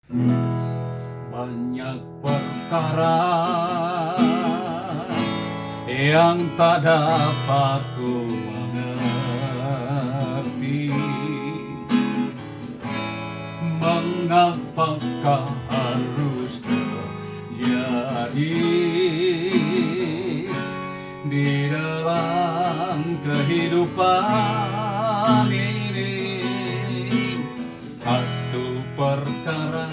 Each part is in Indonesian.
Banyak perkara yang tak dapat ku mengerti. Mengapakah harus terjadi di dalam kehidupan ini? Satu perkara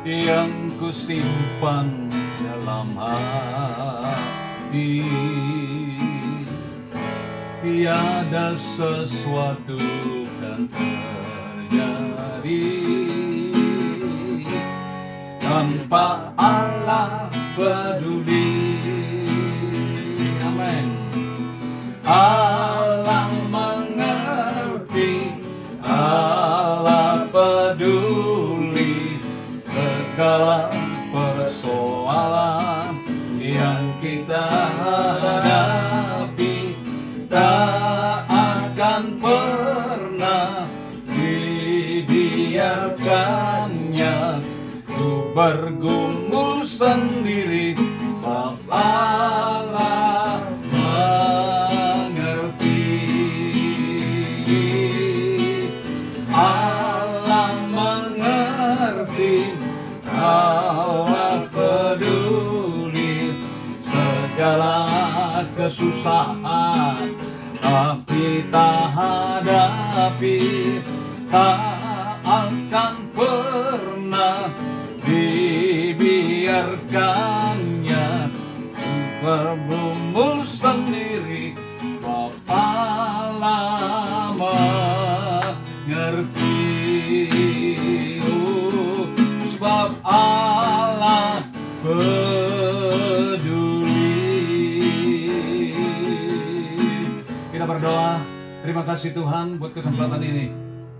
yang ku simpan dalam hati, tiada sesuatu kan terjadi tanpa Allah peduli. Amin. Allah mengerti, Allah peduli segala persoalan yang kita hadapi. Tak akan pernah dibiarkannya ku bergumul sendiri, sebab Allah mengerti. Allah mengerti, Allah peduli segala kesusahan kita hadapi. Tak akan pernah dibiarkannya bergumul sendiri, sebab Allah mengerti. Sebab Allah peduli. Kita berdoa. Terima kasih Tuhan buat kesempatan ini.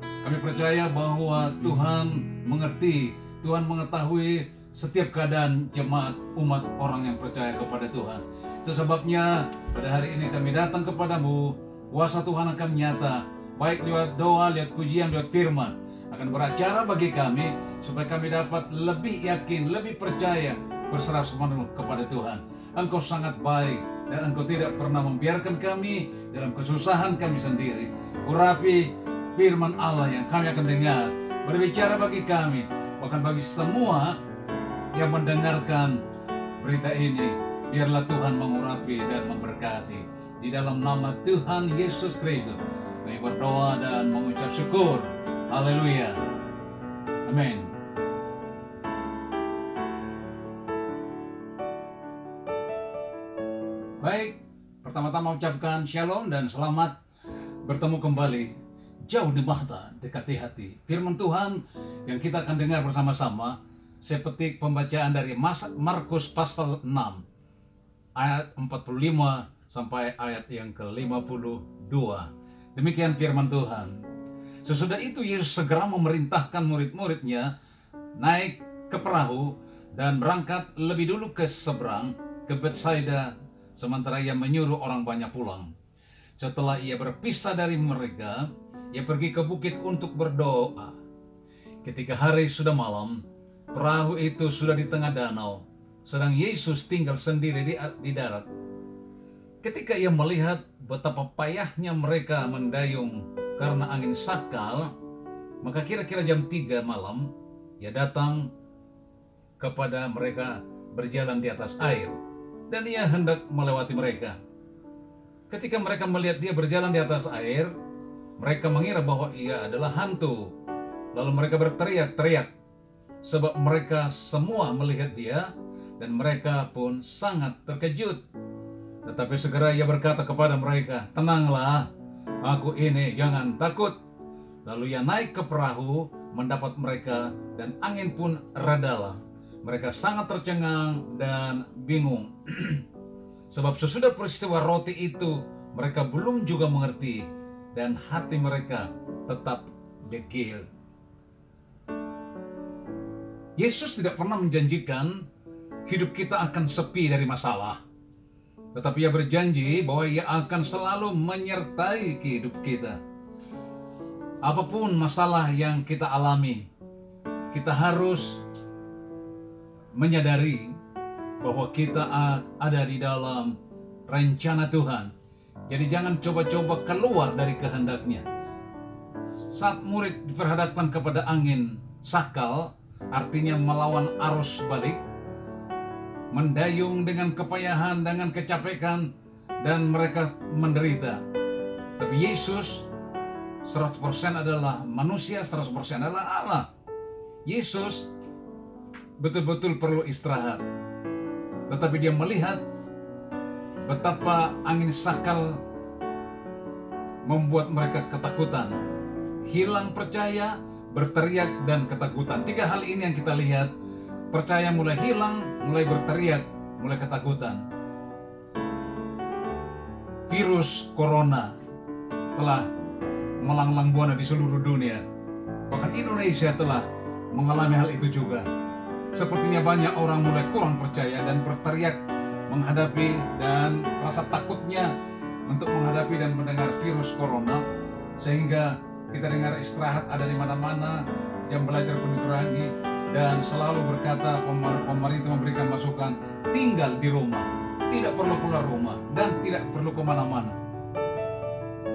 Kami percaya bahwa Tuhan mengerti, Tuhan mengetahui setiap keadaan jemaat umat orang yang percaya kepada Tuhan. Itu sebabnya pada hari ini kami datang kepadamu. Kuasa Tuhan akan nyata, baik lewat doa, lewat pujian, lewat firman, akan beracara bagi kami supaya kami dapat lebih yakin, lebih percaya, berserah sepenuh kepada Tuhan. Engkau sangat baik dan Engkau tidak pernah membiarkan kami dalam kesusahan kami sendiri. Urapi firman Allah yang kami akan dengar, berbicara bagi kami, bahkan bagi semua yang mendengarkan berita ini. Biarlah Tuhan mengurapi dan memberkati. Di dalam nama Tuhan Yesus Kristus kami berdoa dan mengucap syukur. Haleluya. Amin. Baik, pertama-tama ucapkan shalom dan selamat bertemu kembali. Jauh di mata, dekat di hati. Firman Tuhan yang kita akan dengar bersama-sama, saya petik pembacaan dari Markus pasal 6 ayat 45 sampai ayat yang ke-52. Demikian firman Tuhan. Sesudah itu Yesus segera memerintahkan murid-muridnya naik ke perahu dan berangkat lebih dulu ke seberang, ke Betsaida, sementara ia menyuruh orang banyak pulang. Setelah ia berpisah dari mereka, ia pergi ke bukit untuk berdoa. Ketika hari sudah malam, perahu itu sudah di tengah danau, sedang Yesus tinggal sendiri di darat. Ketika ia melihat betapa payahnya mereka mendayung karena angin sakal, maka kira-kira jam 3 malam, ia datang kepada mereka berjalan di atas air, dan ia hendak melewati mereka. Ketika mereka melihat dia berjalan di atas air, mereka mengira bahwa ia adalah hantu. Lalu mereka berteriak-teriak, sebab mereka semua melihat dia, dan mereka pun sangat terkejut. Tetapi segera ia berkata kepada mereka, "Tenanglah, aku ini, jangan takut." Lalu ia naik ke perahu, mendapat mereka, dan angin pun redalah. Mereka sangat tercengang dan bingung. Sebab sesudah peristiwa roti itu, mereka belum juga mengerti, dan hati mereka tetap degil. Yesus tidak pernah menjanjikan hidup kita akan sepi dari masalah. Tetapi ia berjanji bahwa ia akan selalu menyertai hidup kita. Apapun masalah yang kita alami, kita harus menyadari bahwa kita ada di dalam rencana Tuhan. Jadi jangan coba-coba keluar dari kehendaknya. Saat murid diperhadapkan kepada angin sakal, artinya melawan arus balik, mendayung dengan kepayahan, dengan kecapekan, dan mereka menderita. Tapi Yesus 100% adalah manusia, 100% adalah Allah. Yesus betul-betul perlu istirahat. Tetapi dia melihat betapa angin sakal membuat mereka ketakutan. Hilang percaya, berteriak, dan ketakutan. 3 hal ini yang kita lihat. Percaya mulai hilang, mulai berteriak, mulai ketakutan. Virus corona telah melanglang buana di seluruh dunia. Bahkan Indonesia telah mengalami hal itu juga. Sepertinya banyak orang mulai kurang percaya dan berteriak menghadapi dan rasa takutnya untuk menghadapi dan mendengar virus corona, sehingga kita dengar istirahat ada di mana-mana, jam belajar pun dikurangi, dan selalu berkata pemerintah memberikan masukan tinggal di rumah, tidak perlu keluar rumah dan tidak perlu kemana-mana.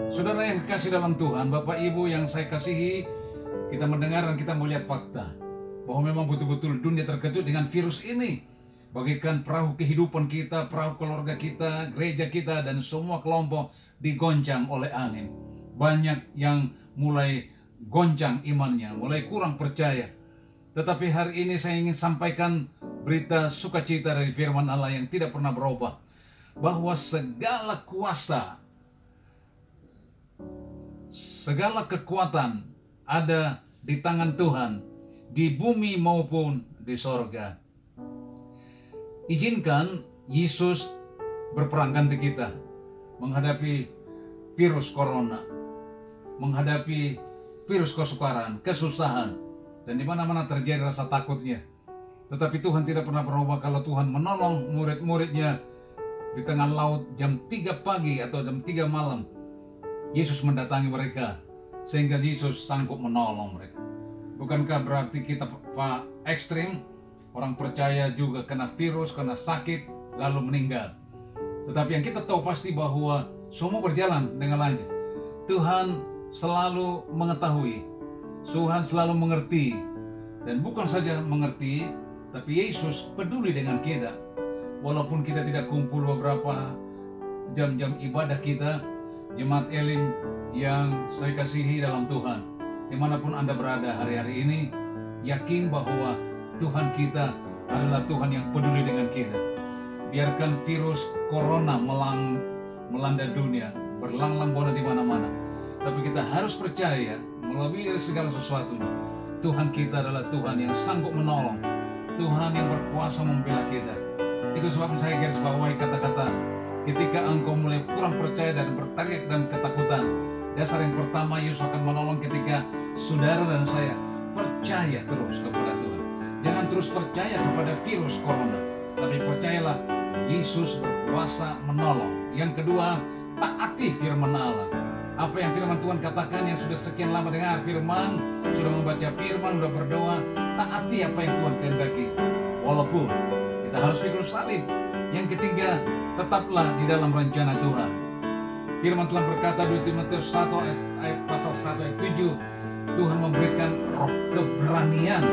Saudara yang dikasih dalam Tuhan, Bapak Ibu yang saya kasihi, kita mendengar dan kita melihat fakta bahwa memang betul-betul dunia terkejut dengan virus ini. Bagaikan perahu kehidupan kita, perahu keluarga kita, gereja kita, dan semua kelompok digoncang oleh angin. Banyak yang mulai goncang imannya, mulai kurang percaya. Tetapi hari ini saya ingin sampaikan berita sukacita dari firman Allah yang tidak pernah berubah. Bahwa segala kuasa, segala kekuatan ada di tangan Tuhan, di bumi maupun di sorga. Izinkan Yesus berperang ganti kita menghadapi virus corona, menghadapi virus kesukaran, kesusahan, dan di mana-mana terjadi rasa takutnya. Tetapi Tuhan tidak pernah berubah kalau Tuhan menolong murid-muridnya di tengah laut jam 3 pagi atau jam 3 malam. Yesus mendatangi mereka sehingga Yesus sanggup menolong mereka. Bukankah berarti kita ekstrim, orang percaya juga kena virus, kena sakit, lalu meninggal. Tetapi yang kita tahu pasti bahwa semua berjalan dengan lancar. Tuhan selalu mengetahui, Tuhan selalu mengerti, dan bukan saja mengerti, tapi Yesus peduli dengan kita. Walaupun kita tidak kumpul beberapa jam-jam ibadah kita, jemaat Elim yang saya kasihi dalam Tuhan, dimanapun Anda berada hari-hari ini, yakin bahwa Tuhan kita adalah Tuhan yang peduli dengan kita. Biarkan virus corona melanda dunia, berlanglang buana di mana-mana, tapi kita harus percaya melebihi dari segala sesuatunya, Tuhan kita adalah Tuhan yang sanggup menolong, Tuhan yang berkuasa membela kita. Itu sebabnya saya garis bawahi kata-kata, ketika engkau mulai kurang percaya dan berteriak dan ketakutan, dasar yang pertama Yesus akan menolong ketika saudara dan saya percaya terus kepada Tuhan. Jangan terus percaya kepada virus corona, tapi percayalah Yesus berkuasa menolong. Yang kedua, taati firman Allah. Apa yang firman Tuhan katakan, yang sudah sekian lama dengar firman, sudah membaca firman, sudah berdoa, taati apa yang Tuhan kehendaki. Walaupun kita harus pikul salib. Yang ketiga, tetaplah di dalam rencana Tuhan. Firman Tuhan berkata di Timotius 1 ayat pasal 1 ayat 7, Tuhan memberikan roh keberanian,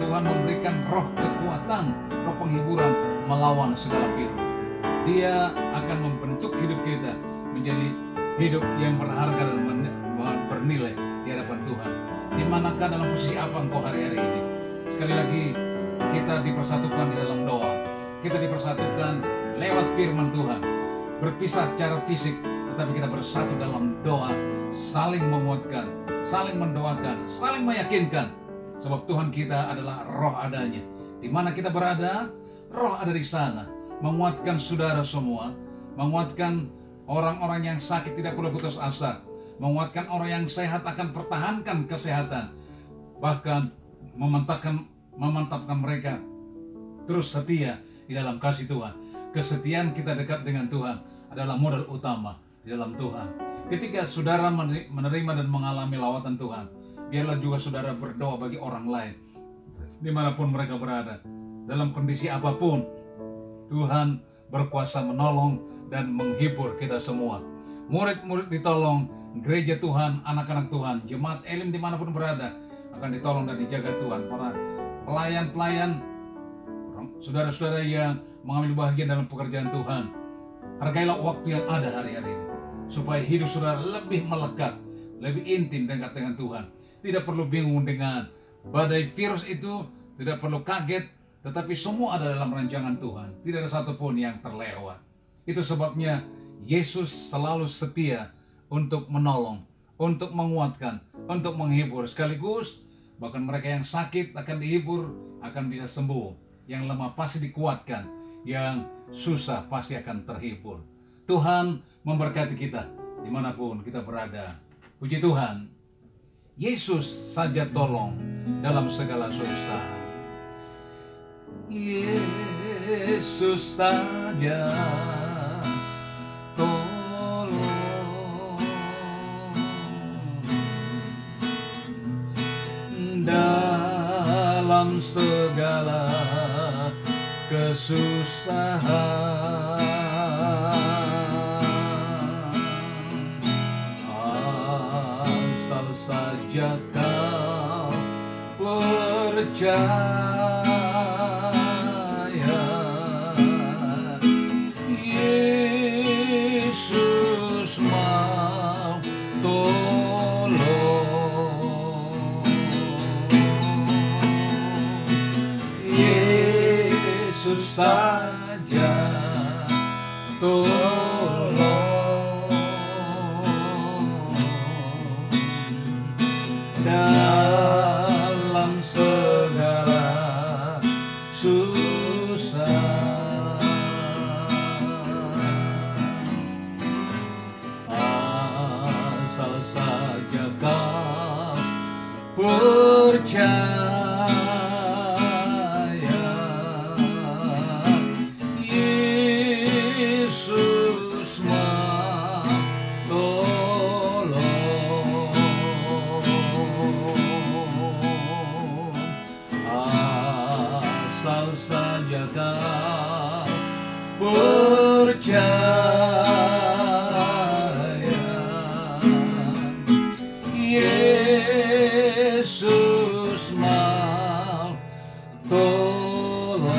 Tuhan memberikan roh kekuatan, roh penghiburan melawan segala virus. Dia akan membentuk hidup kita menjadi hidup yang berharga dan bernilai di hadapan Tuhan. Di manakah, dalam posisi apa engkau hari-hari ini? Sekali lagi, kita dipersatukan di dalam doa. Kita dipersatukan lewat firman Tuhan. Berpisah secara fisik, tetapi kita bersatu dalam doa, saling menguatkan, saling mendoakan, saling meyakinkan. Sebab Tuhan kita adalah roh adanya. Di mana kita berada, roh ada di sana. Menguatkan saudara semua, menguatkan orang-orang yang sakit tidak perlu putus asa, menguatkan orang yang sehat akan pertahankan kesehatan, bahkan memantapkan mereka terus setia di dalam kasih Tuhan. Kesetiaan kita dekat dengan Tuhan adalah modal utama di dalam Tuhan. Ketika saudara menerima dan mengalami lawatan Tuhan, biarlah juga saudara berdoa bagi orang lain, dimanapun mereka berada, dalam kondisi apapun. Tuhan berkuasa menolong dan menghibur kita semua. Murid-murid ditolong, gereja Tuhan, anak-anak Tuhan, jemaat Elim dimanapun berada akan ditolong dan dijaga Tuhan. Para pelayan-pelayan, saudara-saudara yang mengambil bagian dalam pekerjaan Tuhan, hargailah waktu yang ada hari-hari ini, supaya hidup saudara lebih melekat, lebih intim dekat dengan Tuhan. Tidak perlu bingung dengan badai virus itu, tidak perlu kaget, tetapi semua ada dalam rancangan Tuhan. Tidak ada satupun yang terlewat. Itu sebabnya Yesus selalu setia untuk menolong, untuk menguatkan, untuk menghibur. Sekaligus bahkan mereka yang sakit akan dihibur, akan bisa sembuh. Yang lemah pasti dikuatkan, yang susah pasti akan terhibur. Tuhan memberkati kita dimanapun kita berada. Puji Tuhan, Yesus saja tolong dalam segala susah. Yesus saja tolong dalam segala kesusahan. Asal saja kau percaya, Yesus mau tolong. Yesus saja tolong dalam segala susah. Asal saja kau percaya, Yesus mau tolong. Asal saja kau percaya, Yesus mau tolong.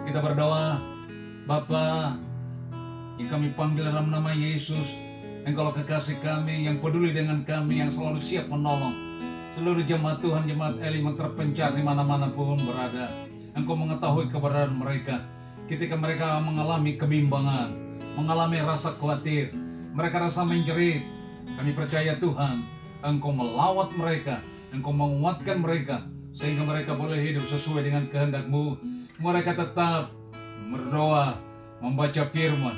Kita berdoa. Bapa yang kami panggil dalam nama Yesus, Engkaulah kekasih kami yang peduli dengan kami, yang selalu siap menolong seluruh jemaat Tuhan, jemaat Elim yang terpencar di mana-mana pun berada. Engkau mengetahui keberadaan mereka ketika mereka mengalami kebimbangan, mengalami rasa khawatir, mereka rasa menjerit. Kami percaya Tuhan, Engkau melawat mereka, Engkau menguatkan mereka, sehingga mereka boleh hidup sesuai dengan kehendak-Mu. Mereka tetap berdoa, membaca firman,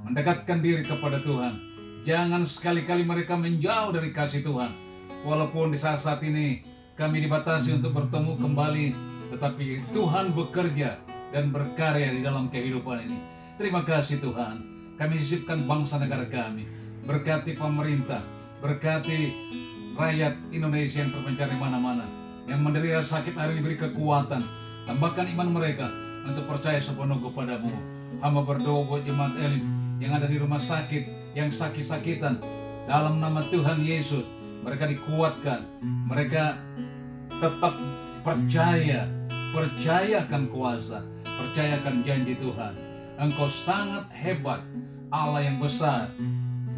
mendekatkan diri kepada Tuhan. Jangan sekali-kali mereka menjauh dari kasih Tuhan. Walaupun di saat-saat ini kami dibatasi untuk bertemu kembali, tetapi Tuhan bekerja dan berkarya di dalam kehidupan ini. Terima kasih Tuhan. Kami sisipkan bangsa negara kami. Berkati pemerintah, berkati rakyat Indonesia yang terpencar di mana-mana, yang menderita sakit hari ini, beri kekuatan, tambahkan iman mereka untuk percaya sepenuh kepadamu. Hamba berdoa buat jemaat Elim yang ada di rumah sakit, yang sakit-sakitan, dalam nama Tuhan Yesus, mereka dikuatkan, mereka tetap percayakan kuasa, percayakan janji Tuhan. Engkau sangat hebat, Allah yang besar,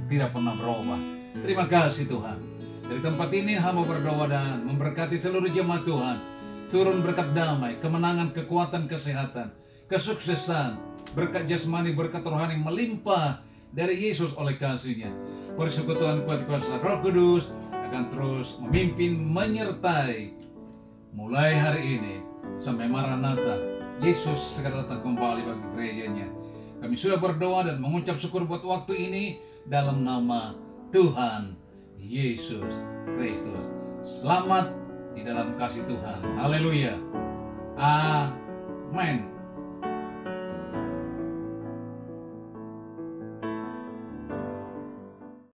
tidak pernah berubah. Terima kasih Tuhan. Dari tempat ini hamba berdoa dan memberkati seluruh jemaat Tuhan. Turun berkat damai, kemenangan, kekuatan, kesehatan, kesuksesan, berkat jasmani, berkat rohani melimpah dari Yesus oleh kasih-Nya. Persekutuan kuat kuasa Roh Kudus akan terus memimpin, menyertai mulai hari ini sampai Maranatha, Yesus segera datang kembali bagi gerejanya. Kami sudah berdoa dan mengucap syukur buat waktu ini dalam nama Tuhan Yesus Kristus. Selamat di dalam kasih Tuhan. Haleluya. Amin.